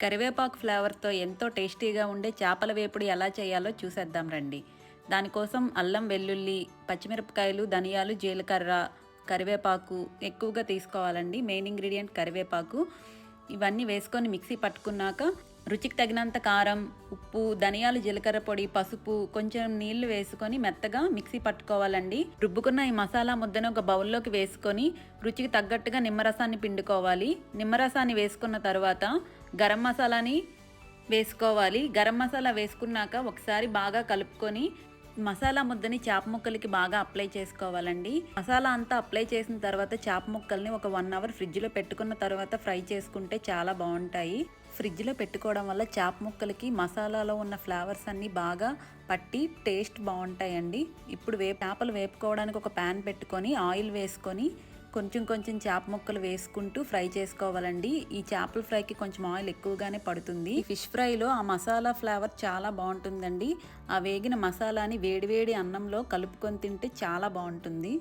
కరివేపాకు ఫ్లేవర్‌తో ఎంతో టేస్టీగా ఉండే చేపల వేపుడు ఎలా చేయాలో చూసేద్దాం రండి. దానికోసం అల్లం, వెల్లుల్లి, పచ్చిమిరపకాయలు, ధనియాలు, జీలకర్ర, కరివేపాకు ఎక్కువగా తీసుకోవాలండి. మెయిన్ ఇంగ్రీడియంట్ కరివేపాకు. ఇవన్నీ వేసుకొని మిక్సీ పట్టుకున్నాక రుచికి తగినంత కారం, ఉప్పు, ధనియాలు, జీలకర్ర పొడి, పసుపు, కొంచెం నీళ్లు వేసుకొని మెత్తగా మిక్సీ పట్టుకోవాలండి. రుబ్బుకున్న ఈ మసాలా ముద్దను ఒక బౌల్లోకి వేసుకొని రుచికి తగ్గట్టుగా నిమ్మరసాన్ని పిండుకోవాలి. నిమ్మరసాన్ని వేసుకున్న తర్వాత గరం మసాలాని వేసుకోవాలి. గరం మసాలా వేసుకున్నాక ఒకసారి బాగా కలుపుకొని మసాలా ముద్దని చేప ముక్కలకి బాగా అప్లై చేసుకోవాలండి. మసాలా అంతా అప్లై చేసిన తర్వాత చేప ముక్కల్ని ఒక 1 అవర్ ఫ్రిడ్జ్లో పెట్టుకున్న తర్వాత ఫ్రై చేసుకుంటే చాలా బాగుంటాయి. ఫ్రిడ్జ్లో పెట్టుకోవడం వల్ల చేప ముక్కలకి మసాలాలో ఉన్న ఫ్లేవర్స్ అన్నీ బాగా పట్టి టేస్ట్ బాగుంటాయండి. ఇప్పుడు చేపలు వేపుకోవడానికి ఒక ప్యాన్ పెట్టుకొని ఆయిల్ వేసుకొని కొంచెం కొంచెం చేప ముక్కలు వేసుకుంటూ ఫ్రై చేసుకోవాలండి. ఈ చేపల ఫ్రైకి కొంచెం ఆయిల్ ఎక్కువగానే పడుతుంది. ఈ ఫిష్ ఫ్రైలో ఆ మసాలా ఫ్లేవర్ చాలా బాగుంటుందండి. ఆ వేగిన మసాలాని వేడివేడి అన్నంలో కలుపుకొని తింటే చాలా బాగుంటుంది.